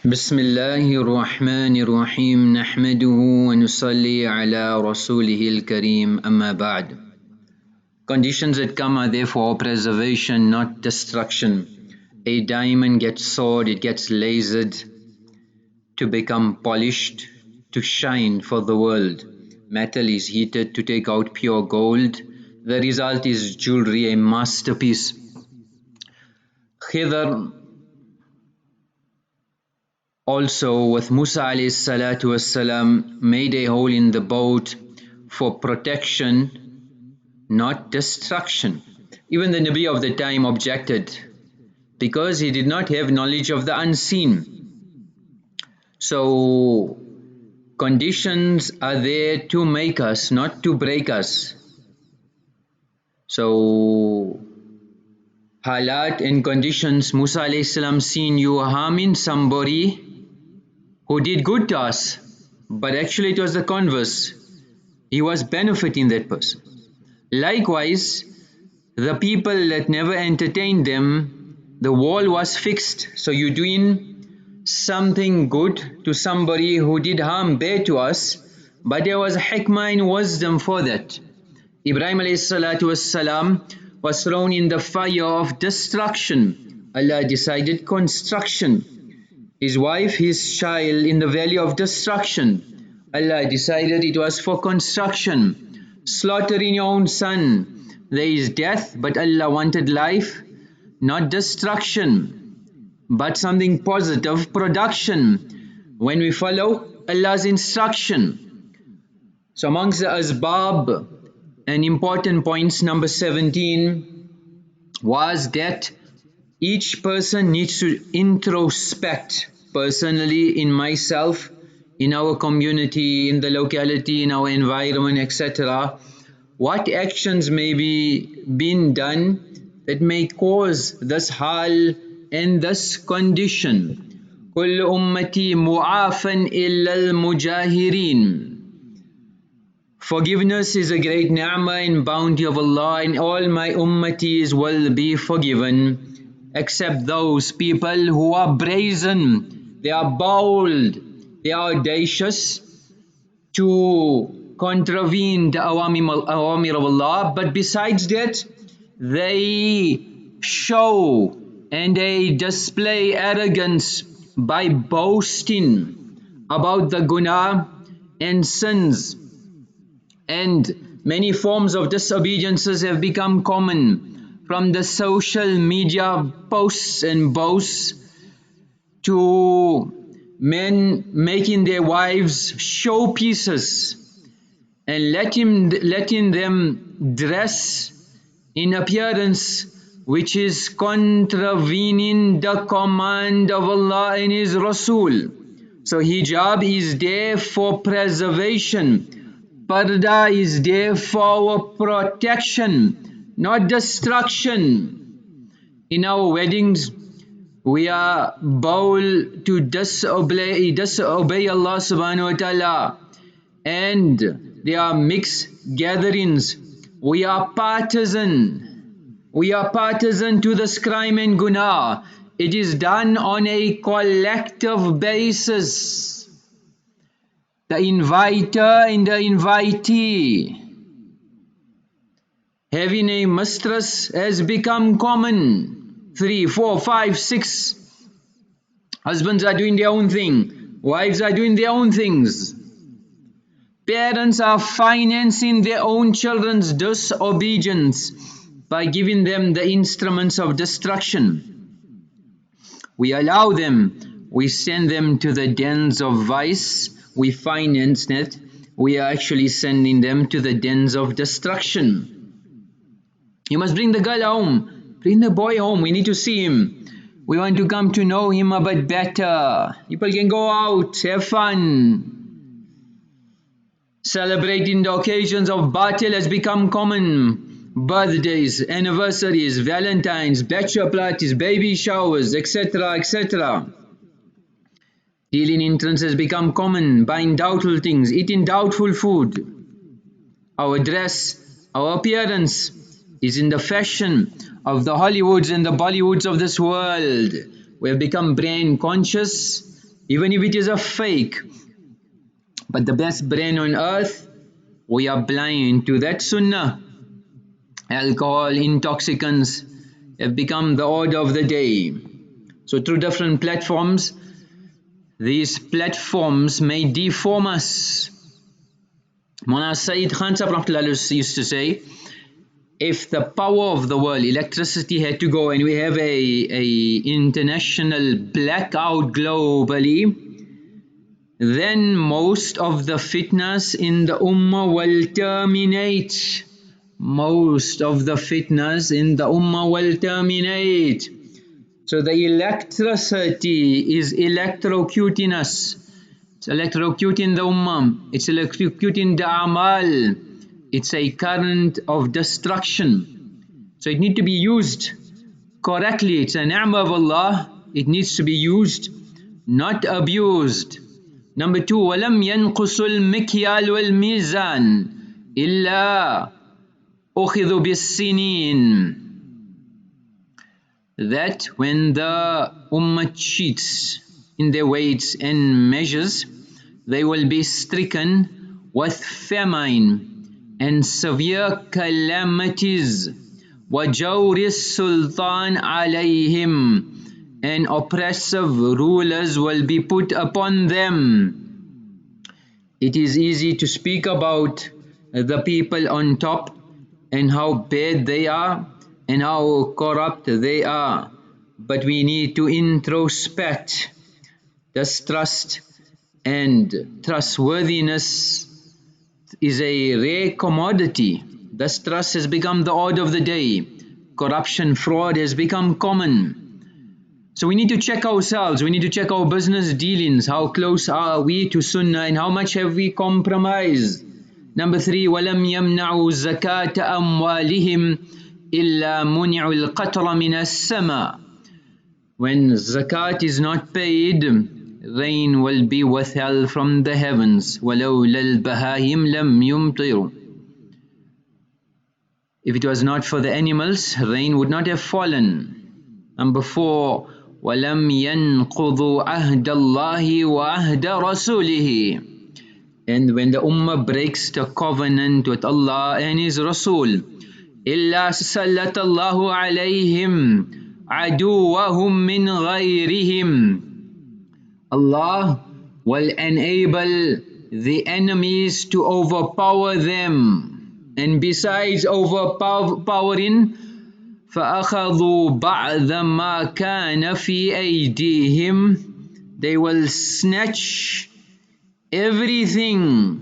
بسم الله الرحمن الرحيم نحمده ونصلي على رسوله الكريم أما بعد. Conditions that come are there for preservation, not destruction. A diamond gets sawed, it gets lasered to become polished, to shine for the world. Metal is heated to take out pure gold. The result is jewelry, a masterpiece. Khidr also with Musa alayhi salatu wassalam made a hole in the boat for protection, not destruction. Even the Nabi of the time objected because he did not have knowledge of the unseen. So conditions are there to make us, not to break us. So halat and conditions, Musa alayhi salam seen you harming somebody who did good to us, but actually it was the converse. He was benefiting that person. Likewise, the people that never entertained them, the wall was fixed. So you're doing something good to somebody who did harm bad to us, but there was hikmah and wisdom for that. Ibrahim alayhi salatu wassalam was thrown in the fire of destruction. Allah decided construction. His wife, his child in the valley of destruction. Allah decided it was for construction. Slaughtering your own son. There is death, but Allah wanted life, not destruction, but something positive, production. When we follow Allah's instruction. So amongst the asbab and important points, number 17 was that each person needs to introspect personally in myself, in our community, in the locality, in our environment, etc. What actions may be being done that may cause this hal and this condition. كل أمتي معافا إلا المجاهرين. Forgiveness is a great ni'mah and bounty of Allah, and all my ummatis will be forgiven except those people who are brazen, they are bold, they are audacious to contravene the awamir of Allah, but besides that they show and they display arrogance by boasting about the guna and sins, and many forms of disobediences have become common, from the social media posts and boasts to men making their wives showpieces and letting them dress in appearance which is contravening the command of Allah and His Rasul. So hijab is there for preservation, parda is there for our protection, not destruction. In our weddings, we are bold to disobey Allah subhanahu wa ta'ala, and there are mixed gatherings. We are partisan to this crime and guna. It is done on a collective basis. The inviter and the invitee. Having a mistress has become common. 3, 4, 5, 6. Husbands are doing their own thing. Wives are doing their own things. Parents are financing their own children's disobedience by giving them the instruments of destruction. We allow them. We send them to the dens of vice. We finance it. We are actually sending them to the dens of destruction. You must bring the girl home, bring the boy home, we need to see him. We want to come to know him a bit better. People can go out, have fun. Celebrating the occasions of batil has become common. Birthdays, anniversaries, valentines, bachelor parties, baby showers, etc., etc. Dealing in trends has become common, buying doubtful things, eating doubtful food. Our dress, our appearance is in the fashion of the Hollywoods and the Bollywoods of this world. We have become brain conscious even if it is a fake. But the best brain on earth, we are blind to that sunnah. Alcohol, intoxicants have become the order of the day. So through different platforms, these platforms may deform us. Mona Saeed Khan used to say, if the power of the world, electricity, had to go and we have a international blackout globally, then most of the fitnas in the ummah will terminate. Most of the fitnas in the ummah will terminate. So the electricity is electrocuting us. It's electrocuting the ummah. It's electrocuting the Aamaal. It's a current of destruction. So it needs to be used correctly. It's a ni'mah of Allah. It needs to be used, not abused. Number two, وَلَمْ يَنْقُصُ الْمِكْيَالُ وَالْمِيزَانِ إِلَّا أُخِذُ بِالسِّنِينَ. That when the ummah cheats in their weights and measures, they will be stricken with famine and severe calamities. وَجَوْرِ السُّلْطَانِ عَلَيْهِمْ, and oppressive rulers will be put upon them. It is easy to speak about the people on top and how bad they are and how corrupt they are, but we need to introspect. Distrust and trustworthiness is a rare commodity. Distrust has become the order of the day. Corruption, fraud has become common. So we need to check ourselves, we need to check our business dealings, how close are we to Sunnah and how much have we compromised. Number three, وَلَمْ يَمْنَعُوا زَكَاةَ أَمْوَالِهِمْ إِلَّا مُنِعُوا الْقَطْرَ مِنَ السَّمَاءِ. When zakat is not paid, rain will be withheld from the heavens. وَلَوْلَا الْبَهَائِمْ لَمْ يُمْطِرُوا. If it was not for the animals, rain would not have fallen. Number four, وَلَمْ يَنْقُضُوا عَهْدَ اللَّهِ وَعَهْدَ رَسُولِهِ. And when the ummah breaks the covenant with Allah and His Rasul, إِلَّا سَلَّتَ اللَّهُ عَلَيْهِمْ عَدُوَّهُمْ مِنْ غَيْرِهِمْ. Allah will enable the enemies to overpower them. And besides overpowering, فَأَخَذُوا بَعْضَ مَا كَانَ فِي أَيْدِيهِمْ. They will snatch everything,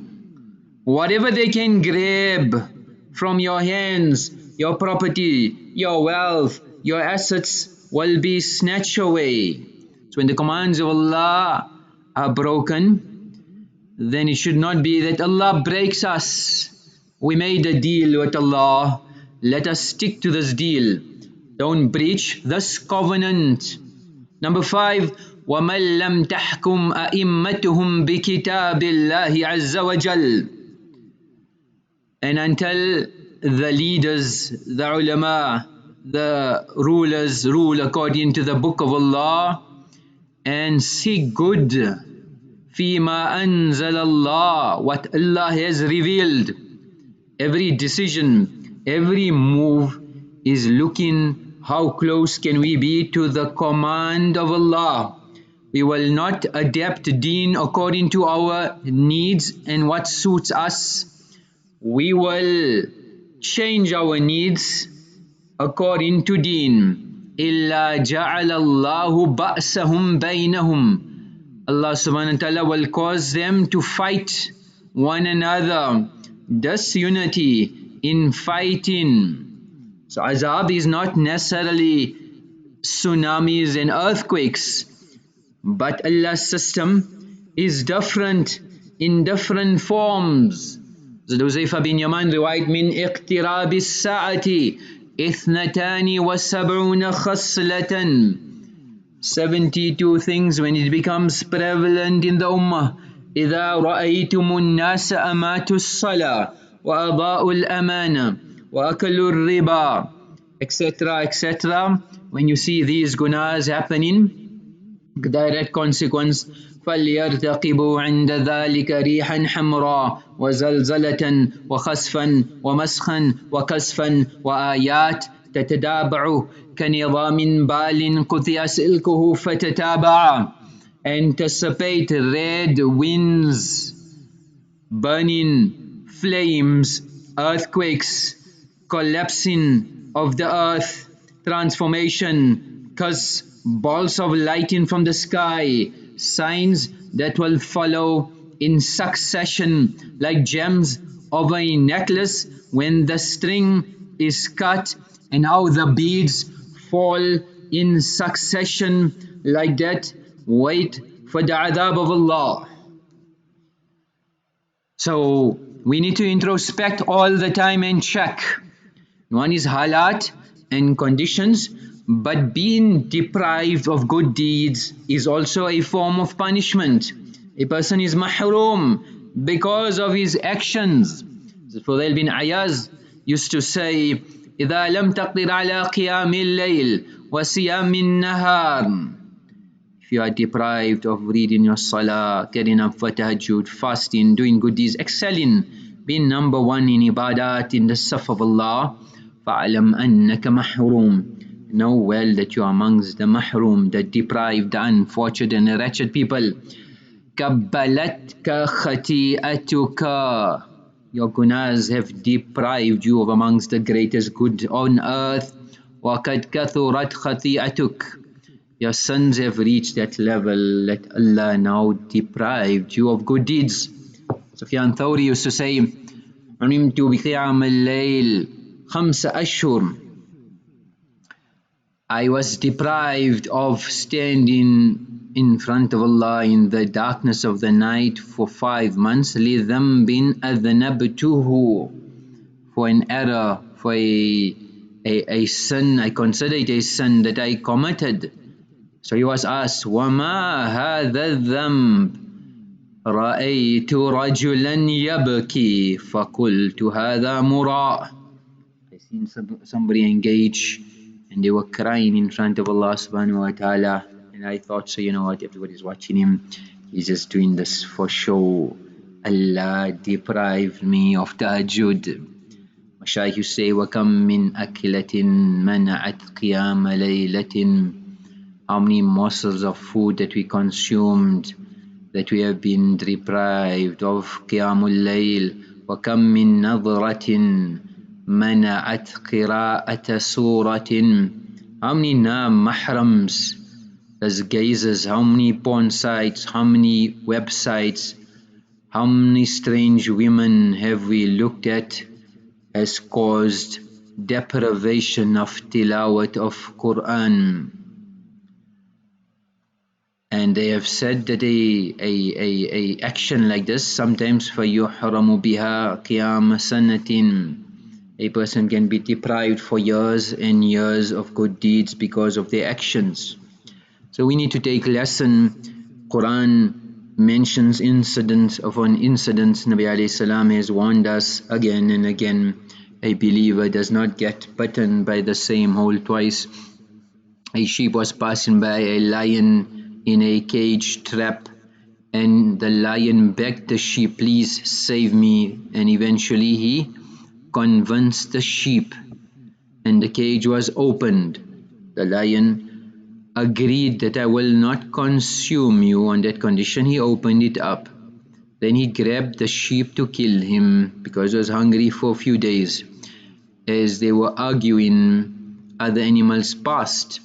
whatever they can grab from your hands, your property, your wealth, your assets will be snatched away. So when the commands of Allah are broken, then it should not be that Allah breaks us. We made a deal with Allah. Let us stick to this deal. Don't breach this covenant. Number five, وَمَنْ لَمْ تَحْكُمْ أَئِمَّتُهُمْ بِكِتَابِ اللَّهِ عَزَّ وَجَلَّ. And until the leaders, the ulama, the rulers rule according to the book of Allah and seek good فِيمَا أَنزَلَ اللَّهِ, what Allah has revealed. Every decision, every move is looking how close can we be to the command of Allah. We will not adapt deen according to our needs and what suits us. We will change our needs according to deen. إِلَّا جَعَلَ اللَّهُ بَأْسَهُمْ بَيْنَهُمْ. Allah subhanahu wa ta'ala will cause them to fight one another. Disunity, infighting. So azab is not necessarily tsunamis and earthquakes, but Allah's system is different in different forms. Huzaifa bin Yaman riwayat min اقتراب الساعة 72 خصلة. 72 things when it becomes prevalent in the ummah. إذا رأيتم الناس أماتوا الصلاة وأضاءوا الأمانة وأكلوا الربا, etc., etc. When you see these gunas happening, direct consequence. فليرتقبوا عند ذلك ريحا حمراء وزلزلة وخسفا ومسخا وكسفا وآيات تتتابع كنظام بال قطع سلكه فتتابع. Anticipate red winds, burning flames, earthquakes, collapsing of the earth, transformation, cause balls of lighting from the sky, signs that will follow in succession like gems of a necklace when the string is cut, and how the beads fall in succession like that. Wait for the adab of Allah. So we need to introspect all the time and check. One is halat and conditions, but being deprived of good deeds is also a form of punishment. A person is mahroom because of his actions. Fudhail Ibn Ayaz used to say, إذا لم تقدر على قيام الليل وصيام النهار. If you are deprived of reading your salah, getting up for tahajjud, fasting, doing good deeds, excelling, being number one in ibadat, in the saf of Allah, فَعْلَمْ أَنَّكَ مَحْرُوم. Know well that you are amongst the mahroom, the deprived, the unfortunate and the wretched people. كَبَّلَتْكَ خَطِيئَتُكَ. Your gunas have deprived you of amongst the greatest good on earth. وَقَدْ كَثُرَتْ خَطِيئَتُكَ. Your sins have reached that level that Allah now deprived you of good deeds. Sufyaan Thowry used to say, عُنِمْتُ بِقِيَامِ اللَّيْلِ 5 أشهر. I was deprived of standing in front of Allah in the darkness of the night for 5 months. لِذَنْبٍ أَذْنَبْتُهُ. For an error, for a sin, I consider it a sin that I committed. So he was asked, وَمَا هَذَا الذَّنْبِ رَأَيْتُ رَجُلًا يَبْكِي فَقُلْتُ هَذَا مُرَاء. I seen somebody engage and they were crying in front of Allah subhanahu wa ta'ala, and I thought, so you know what, everybody's watching him, he's just doing this for show. Allah deprived me of tahajjud. Mashaykh, you say, وَكَمْ مِنْ أَكْلَةٍ مَنَعَتْ قِيَامَ لَيْلَةٍ. How many morsels of food that we consumed that we have been deprived of qiyamul layl. وَكَمْ مِنْ نَظْرَةٍ مَنَعَتْ قِرَاءَةَ سُورَةٍ. How many mahrams as gazers, how many porn sites, how many websites, how many strange women have we looked at has caused deprivation of tilawat of Quran. And they have said that a action like this, sometimes فَيُحْرَمُ بِهَا قِيَامَ سَنَةٍ. A person can be deprived for years and years of good deeds because of their actions. So we need to take lesson. Quran mentions incidents upon incidents. Nabi alayhi salam has warned us again and again. A believer does not get bitten by the same hole twice. A sheep was passing by a lion in a cage trap, and the lion begged the sheep, please save me, and eventually he convinced the sheep and the cage was opened. The lion agreed that I will not consume you. On that condition he opened it up. Then he grabbed the sheep to kill him because he was hungry for a few days. As they were arguing, other animals passed.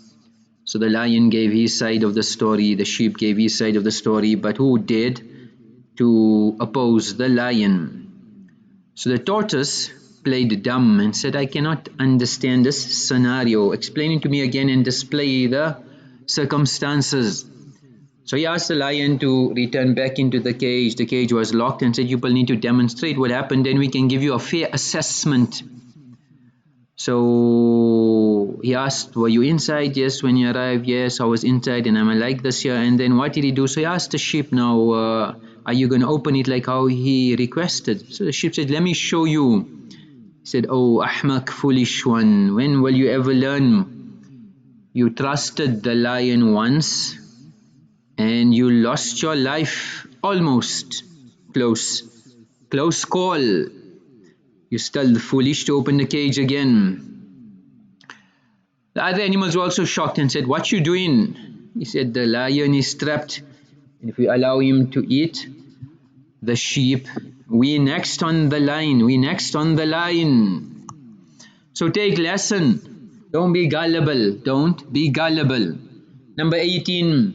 So the lion gave his side of the story, the sheep gave his side of the story, but who dared to oppose the lion? So the tortoise played dumb and said, I cannot understand this scenario. Explain it to me again and display the circumstances. So he asked the lion to return back into the cage. The cage was locked and said, you will need to demonstrate what happened, then we can give you a fair assessment. So he asked, were you inside? Yes. When you arrived? Yes, I was inside and I'm like this here. And then what did he do? So he asked the sheep, now are you going to open it like how he requested? So the sheep said, let me show you. He said, oh ahmak, foolish one, when will you ever learn? You trusted the lion once and you lost your life almost. Close call. You still foolish to open the cage again. The other animals were also shocked and said, "What you doing?" He said, "The lion is trapped, and if we allow him to eat the sheep, we next on the line. So take lesson. Don't be gullible. Number 18,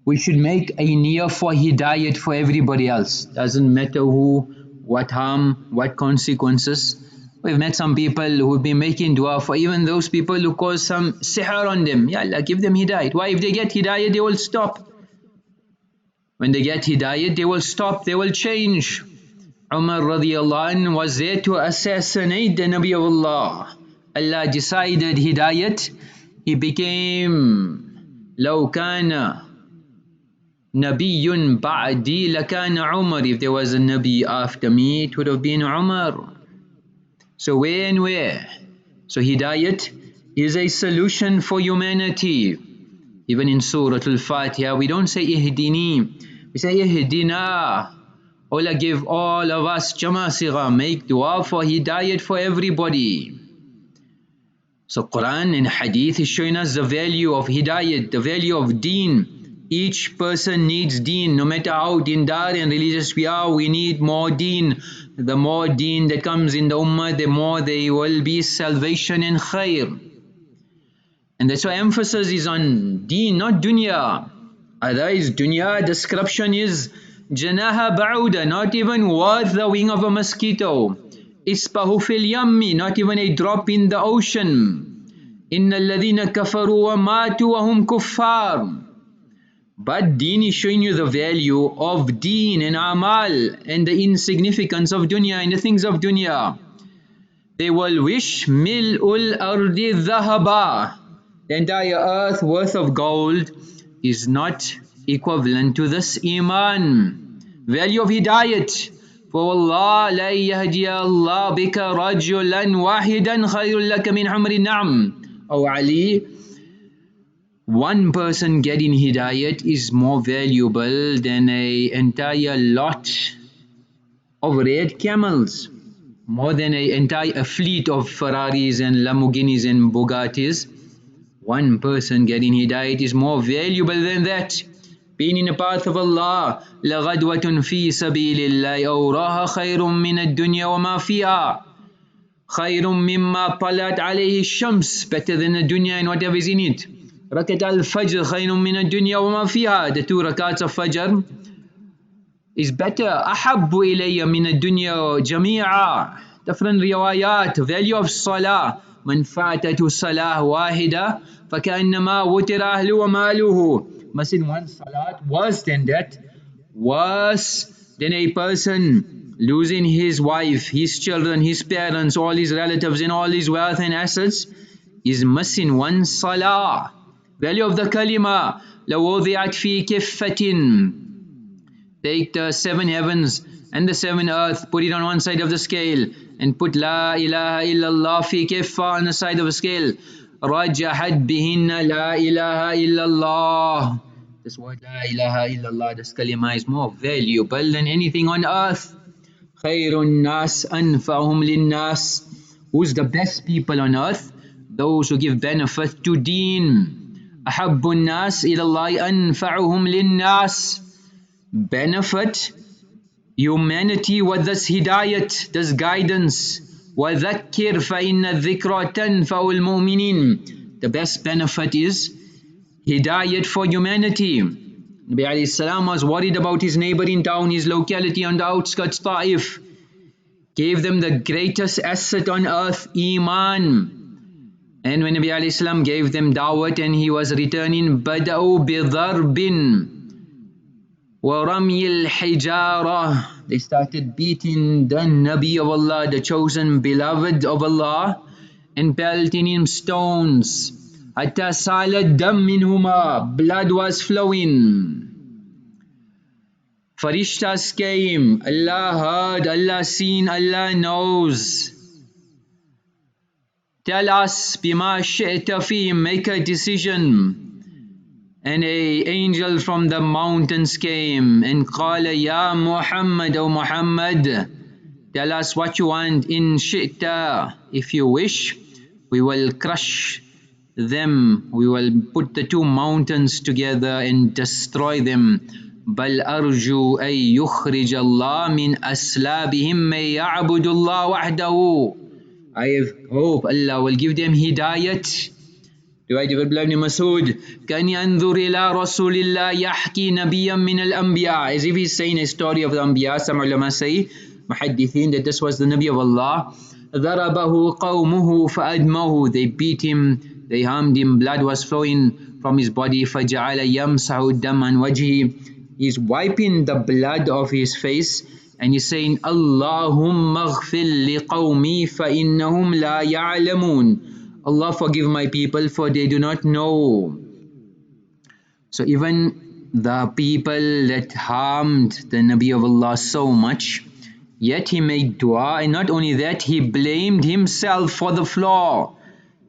we should make a niyyah for Hidayat for everybody else. Doesn't matter who, what harm, what consequences. We've met some people who've been making dua for even those people who cause some sihr on them. Ya Allah, give them Hidayat. Why? If they get Hidayat, they will stop. When they get Hidayat, they will stop, they will change. Umar radiallahu anh was there to assassinate the Nabi of Allah. Allah decided Hidayat. He became لو كان نبي بعدي لكان عمر. If there was a Nabi after me, it would have been Umar. So where and where? So Hidayat is a solution for humanity. Even in Surah Al-Fatiha, we don't say Ihdini, we say Ihdina. Allah give all of us Jama Sigha, make dua for Hidayat for everybody. So Quran and Hadith is showing us the value of Hidayat, the value of Deen. Each person needs Deen, no matter how dindar and religious we are, we need more Deen. The more Deen that comes in the Ummah, the more there will be salvation and khair. And that's why emphasis is on Deen, not dunya. Otherwise, dunya description is janaha ba'uda, not even worth the wing of a mosquito. Ispahu fil yammi, not even a drop in the ocean. Inna alladhina kafaru wa matu wa hum kuffar. But Deen is showing you the value of Deen and Aamaal and the insignificance of dunya and the things of dunya. They will wish mil'ul ardi dhahaba. The entire earth worth of gold is not equivalent to this Iman. Value of Hidayat. For Allah la yahdiya Allah bika rajulan wahidan khayrul laka min humri na'am. O Ali, one person getting Hidayat is more valuable than an entire lot of red camels. More than an entire fleet of Ferraris and Lamborghinis and Bugattis. One person getting Hidayat is more valuable than that. Being in the path of Allah, لَغَدْوَةٌ فِي سَبِيلِ اللَّهِ أَوْرَاهَا خَيْرٌ مِّنَ الدُّنْيَا وَمَا فِيهَا خَيْرٌ مِّمَّا طَلَعَتْ عَلَيْهِ الشَّمْسُ. Better than the dunya and whatever is in it. رَكَتَ الْفَجْرِ خَيْرٌ مِّنَ الدُّنْيَا وَمَا فِيهَا. The 2 rakats of Fajr is better. أَحَبُّ إِلَيَّ مِنَ الدُّنْيا جَمِيعًا. Different riwayat. Value of Salah. من فاتته صلاة واحدة فكأنما وتر أهله وماله. Missing one salat, worse than that, worse than a person losing his wife, his children, his parents, all his relatives and all his wealth and assets, is missing one salah. Value of the kalima. لو وضعت في كفة. Take the 7 heavens and the 7 earth, put it on one side of the scale, and put La ilaha illallah fi kiffa on the side of the scale. Rajahat bihinna La ilaha illallah. This word La ilaha illallah, this kalima is more valuable than anything on earth. Khairun nas anfa'hum linnas. Who's the best people on earth? Those who give benefit to deen. Ahabbun nas ilallahi anfa'uhum linnas. Benefit humanity with this Hidayat, this guidance. وَذَكِّرْ فَإِنَّ الذِّكْرَ تَنْفَعُ الْمُؤْمِنِينَ. The best benefit is Hidayat for humanity. Nabi alayhi salam was worried about his neighboring town, his locality on the outskirts, Ta'if. Gave them the greatest asset on earth, Iman. And when Nabi alayhi salam gave them da'wat and he was returning, بَدَأُوا بِضَرْبٍ وَرَمْيِ الْحِجَارَةِ. They started beating the Nabi of Allah, the chosen beloved of Allah, and pelting him stones. حَتَّى سَالَ الدَّمْ مِنْهُمَا. Blood was flowing. Farishtas came. Allah heard, Allah seen, Allah knows. Tell us, بِمَا شِئْتَ فِيهِمْ. Make a decision. and a angel from the mountains came and قال Ya Muhammad, O Muhammad, tell us what you want. In shi'ta, if you wish, we will crush them, we will put the two mountains together and destroy them. بل أرجو أن يخرج الله من أسلابهم من يعبد الله وحده. I have hope Allah will give them Hidayat. رواية Abdullah ibn Mas'ud, كان ينظر إلى رسول الله يحكي نبيا من الأنبياء, as if he's saying a story of the Anbiya. Some ulama say, muhaddithin, that this was the Nabi of Allah. ضربه قومه فأدمه, they beat him, they harmed him, blood was flowing from his body. فجعل يمسح الدم عن وجهه, he's wiping the blood of his face and he's saying, اللهم اغفر لقومي فإنهم لا يعلمون. Allah forgive my people, for they do not know. So even the people that harmed the Nabi of Allah so much, yet he made dua, and not only that, he blamed himself for the flaw.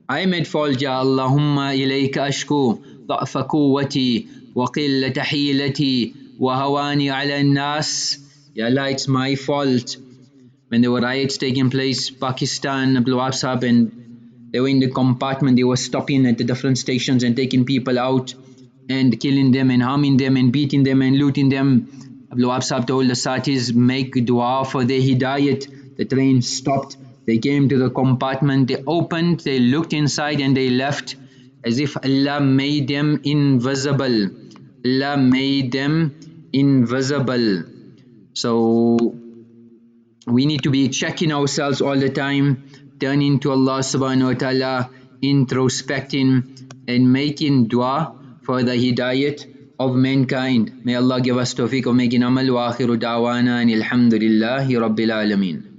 I am at fault, Ya Allahumma ilayka ashku ضعف قوتي وقلة حيلتي وهواني على الناس. Ya Allah, it's my fault. When there were riots taking place, Pakistan blew up, and they were in the compartment, they were stopping at the different stations and taking people out and killing them and harming them and beating them and looting them. Abdul Wahab Sahib told the Satis, make dua for their Hidayat. The train stopped, they came to the compartment, they opened, they looked inside and they left as if Allah made them invisible. Allah made them invisible. So we need to be checking ourselves all the time, turning to Allah subhanahu wa ta'ala, introspecting and making dua for the Hidayat of mankind. May Allah give us tawfiq of making amal. Wa akhiru da'wana and alhamdulillahi rabbil alameen.